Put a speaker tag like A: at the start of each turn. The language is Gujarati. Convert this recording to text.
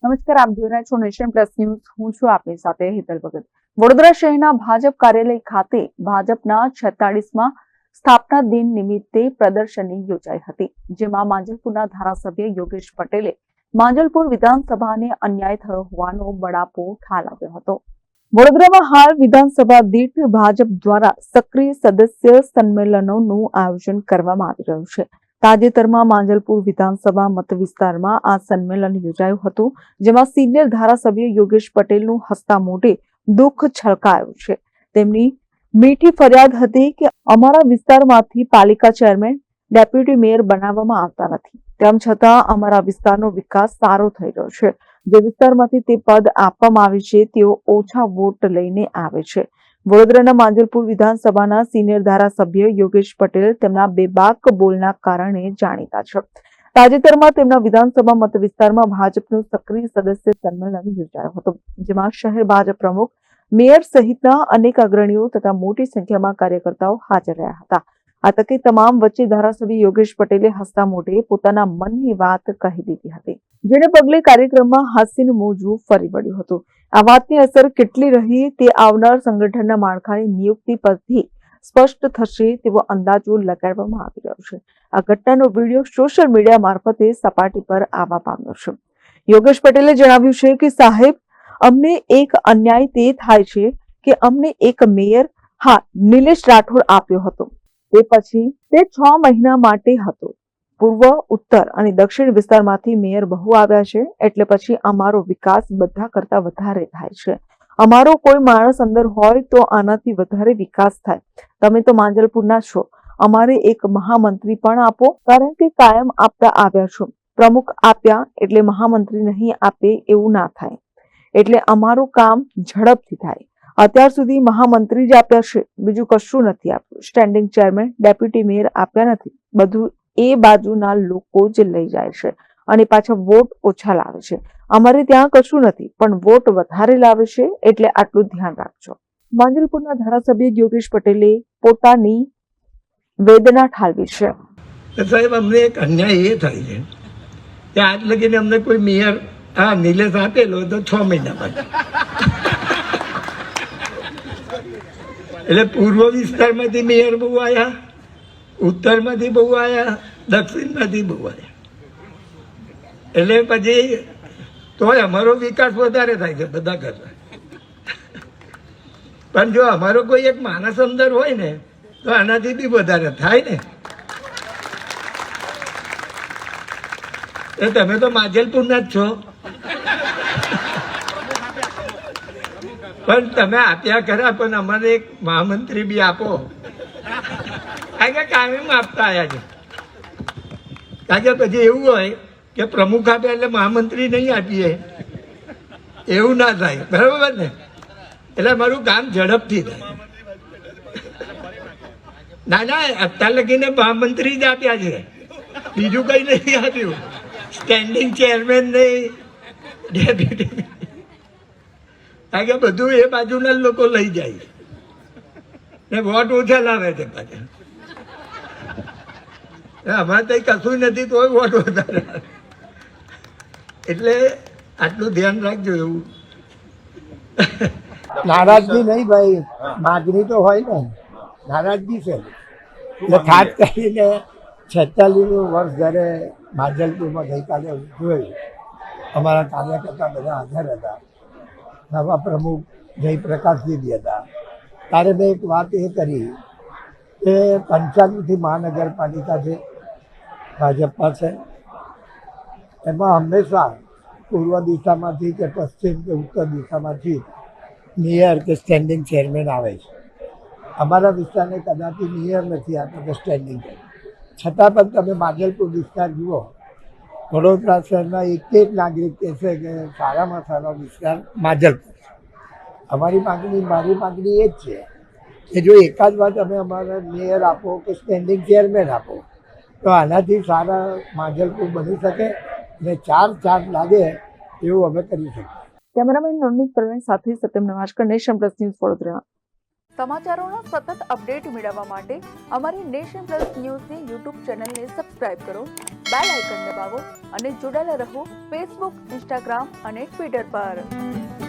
A: નમસ્કાર, આપ જોઈ રહ્યા છો નેશન પ્લસ ન્યૂઝ. હું છું આપની સાથે હેતલ ભગત. વડોદરા શહેરના ભાજપ કાર્યાલય ખાતે ભાજપના 46મા સ્થાપના દિન નિમિત્તે પ્રદર્શની યોજાઈ હતી, જેમાં માંજલપુરના ધારાસભ્ય યોગેશ પટેલે માંજલપુર વિધાનસભાને અન્યાય થયો હોવાનો બળાપો ઠાલવ્યો હતો. વડોદરામાં હાલ વિધાનસભા દીઠ ભાજપ દ્વારા સક્રિય સદસ્ય સંમેલનોનું આયોજન કરવામાં આવી રહ્યું છે. તાજેતરમાં માંજલપુર વિધાનસભા મત વિસ્તારમાં આ સંમેલન યોજાયું હતું, જેમાં સિનિયર ધારાસભ્ય યોગેશ પટેલનું હસતા મોઢે દુઃખ છલકાયું છે. તેમની મીઠી ફરિયાદ હતી કે અમારા વિસ્તારમાંથી પાલિકા ચેરમેન, ડેપ્યુટી મેયર બનાવવામાં આવતા નથી, તેમ છતાં અમારા વિસ્તારનો વિકાસ સારો થઈ રહ્યો છે. જે વિસ્તારમાંથી તે પદ આપવામાં આવે છે તેઓ ઓછા વોટ લઈને આવે છે. વડોદરાના માંજલપુર વિધાનસભાના સિનિયર ધારાસભ્ય યોગેશ પટેલ તેમના બેબાક બોલના કારણે જાણીતા છે. તાજેતરમાં તેમના વિધાનસભા મત વિસ્તારમાં ભાજપનું સક્રિય સદસ્ય સંમેલન યોજાયું હતું, જેમાં શહેર ભાજપ પ્રમુખ, મેયર સહિતના અનેક અગ્રણીઓ તથા મોટી સંખ્યામાં કાર્યકર્તાઓ હાજર રહ્યા હતા. આ તકે તમામ વચ્ચે ધારાસભ્ય યોગેશ પટેલે હસતા મોઢે પોતાના મનની વાત કહી દીધી હતી, જેને પગલે કાર્યક્રમમાં હાસ્યનું મોજું ફરી વળ્યું હતું. આ વાતની અસર કેટલી રહી તે આવનાર સંગઠનના માળખાની નિયુક્તિ પરથી સ્પષ્ટ થશે તેવો અંદાજો લગાડવામાં આવી રહ્યો છે. આ ઘટનાનો વિડીયો સોશિયલ મીડિયા મારફતે સપાટી પર આવવા પામ્યો છે. યોગેશ પટેલે જણાવ્યું છે કે સાહેબ, અમને એક અન્યાય તે થાય છે કે અમને એક મેયર, નિલેશ રાઠોડ આપ્યો હતો, તે પછી તે 6 મહિના માટે હતો. પૂર્વ, ઉત્તર અને દક્ષિણ વિસ્તારમાંથી મેયર બહુ આવ્યા છે, એટલે પછી અમારો વિકાસ બધા કરતા વધારે થાય છે. અમારો કોઈ માણસ અંદર હોય તો આનાથી વધારે વિકાસ થાય. તમે તો માંજલપુરના છો, અમારે એક મહામંત્રી પણ આપો, કારણ કે કાયમ આપતા આવ્યા છો. પ્રમુખ આપ્યા એટલે મહામંત્રી નહીં આપે એવું ના થાય, એટલે અમારું કામ ઝડપથી થાય. અત્યાર સુધી મહામંત્રી જ આપ્યા છે, બીજું કશું નથી આપ્યું. સ્ટેન્ડિંગ ચેરમેન, ડેપ્યુટી મેયર આપ્યા નથી. બધું એ બાજુના લોકો જ લઈ જાય છે અને પાછા વોટ ઓછા લાવે છે. અમારે ત્યાં કશું નથી, પણ વોટ વધારે લાવે છે, એટલે આટલું ધ્યાન રાખજો. માંજલપુરના ધારાસભ્ય યોગેશ પટેલે પોતાની વેદના ઠાલવી છે.
B: સાહેબ, અમને એક અન્યાય એ થાય છે કે આજ લગીને અમને કોઈ મેયર નિલેશ આપેલો તો 6 મહિના બાદ, એટલે પૂર્વ વિસ્તારમાંથી મેયર બહુ આવ્યા, ઉત્તરમાંથી બહુ આવ્યા, દક્ષિણમાંથી બહુ આવ્યા, એટલે પછી તોય અમારો વિકાસ વધારે થાય છે બધા કરતા. પણ જો અમારો કોઈ એક માણસ અંદર હોય ને તો આનાથી બી વધારે થાય ને. એ તમે તો માંજલપુરના જ છો, પણ તમે આપ્યા ખરા, પણ અમારે એક મહામંત્રી બી આપો. કારણ કે કાયમ આપતા આવ્યા છે. કારણ કે પછી એવું હોય કે પ્રમુખ આપે એટલે મહામંત્રી નહીં આપીએ, એવું ના થાય, બરાબર ને? એટલે મારું કામ ઝડપથી થાય. ના, અત્યાર લગીને મહામંત્રી જ આપ્યા છે, બીજું કઈ નથી આપ્યું. સ્ટેન્ડિંગ ચેરમેન નહીં, ડેપ્યુટી, કારણ કે બધું એ બાજુના લોકો લઈ જાય ને વોટ ઓછા લાવે છે પાછા. અમારે તો કશું નથી તો વોટ વધારે, એટલે આટલું ધ્યાન રાખજો. એવું
C: નારાજગી નહીં ભાઈ, માગણી તો હોય ને. નારાજગી છે એટલે ખાસ કરીને 46નું વર્ષ જ્યારે માંજલપુરમાં ગઈકાલે જોયું, અમારા કાર્યકર્તા બધા હાજર હતા, નવા પ્રમુખ જયપ્રકાશજી હતા. ત્યારે મેં એક વાત એ કરી કે પંચાયતથી મહાનગરપાલિકા છે ભાજપમાં છે, એમાં હંમેશા પૂર્વ દિશામાંથી કે પશ્ચિમ કે ઉત્તર દિશામાંથી મેયર કે સ્ટેન્ડિંગ ચેરમેન આવે છે. અમારા વિસ્તારને કદાપી મેયર નથી આપતા કે સ્ટેન્ડિંગ ચેરમેન. છતાં પણ તમે માંજલપુર વિસ્તાર જુઓ, વડોદરા શહેરના એક નાગરિક કહેશે કે સારામાં સારો વિસ્તાર માંજલપુર. અમારી મારી માગણી એ જ છે કે જો એકાદ વાર તમે અમારા મેયર આપો કે સ્ટેન્ડિંગ ચેરમેન આપો તો આનાથી સારા માંજલપુર બની શકે અને 4 લાગે એવું અમે કરી શકીએ.
A: કેમેરામેન નવનીત પરવીન સાથે Satyam Navajkar, Nation Plus News, Vadodara. સમાચારોના સતત અપડેટ મેળવવા માટે અમારી નેશન પ્લસ ન્યૂઝની યુટ્યુબ ચેનલને સબસ્ક્રાઇબ કરો, બેલ આઇકન દબાવો અને જોડાયેલા રહો ફેસબુક, ઇન્સ્ટાગ્રામ અને ટ્વિટર પર.